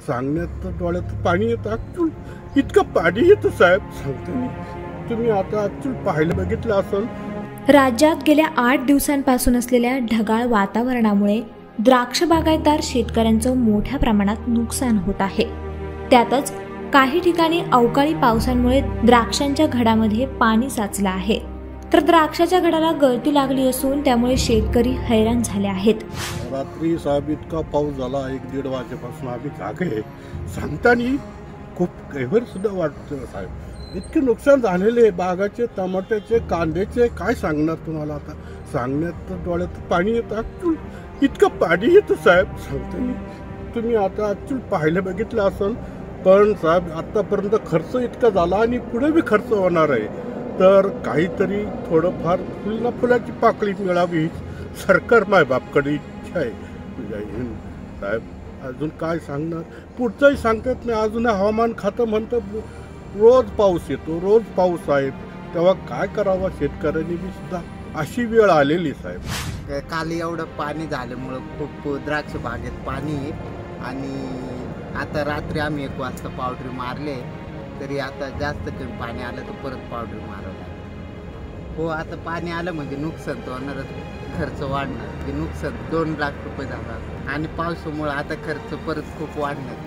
सांगण्यात तर डोळ्यात पाणी येतं. ॲक्च्युअल इतकं पाणी येतं साहेब, सांगते मी. तुम्ही आता ॲक्च्युअल पाहिलं बघितलं असेल. राज्यात गेल्या 8 दिवसांपासून असलेल्या ढगाळ वातावरणामुळे द्राक्ष बागायतदार शेतकऱ्यांचं मोठ्या प्रमाणात नुकसान होत आहे. त्यातच काही ठिकाणी अवकाळी पावसामुळे द्राक्षांच्या घडामध्ये पाणी साचलं आहे, तर द्राक्षाच्या घडाला गळती लागली असून त्यामुळे शेतकरी हैराण झाले आहेत. रात्री साहेब इतका पाऊस झाला, 1-1:30 वाजेपासून आम्ही जागे. सांगताना खूप गैर सुद्धा वाटतं साहेब. इतके नुकसान झालेले बागाचे, टमाट्याचे, कांद्याचे, काय सांगणार तुम्हाला. आता सांगण्यात तर डोळ्यात पाणी येतं. ॲक्च्युअल इतकं पाणी येतं साहेब, सांगते मी. तुम्ही आता ॲक्च्युअल पाहिलं बघितलं असेल. पण साहेब आत्तापर्यंत खर्च इतका झाला आणि पुढे बी खर्च होणार आहे, तर काहीतरी थोडंफार फुलाची पाकळी मिळावी सरकार मायबापकडे इच्छा आहे. साहेब अजून काय सांगणार, पुढचंही सांगतात नाही. अजून हवामान खातं म्हणतं रोज पाऊस येतो, रोज पाऊस आहे. तेव्हा काय करावं शेतकऱ्यांनी बी सुद्धा अशी वेळ आलेली साहेब. काल एवढं पाणी झाल्यामुळं खूप द्राक्ष बागेत पाणी आहे. आणि आता रात्री आम्ही 1 वाजता पावडर मारले, तरी आता जास्त कमी पाणी आलं तर परत पावडर मारावं लागेल. हो, आता पाणी आलं म्हणजे नुकसान तर होणारच, खर्च वाढणार. ते नुकसान 2 लाख रुपये झाला आणि पावसामुळे आता खर्च परत खूप वाढणार.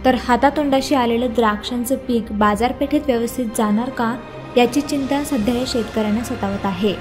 तर हातातोंडाशी आलेलं द्राक्षांचं पीक बाजारपेठेत व्यवस्थित जाणार का, याची चिंता सध्या या शेतकऱ्यांना सतावत आहे.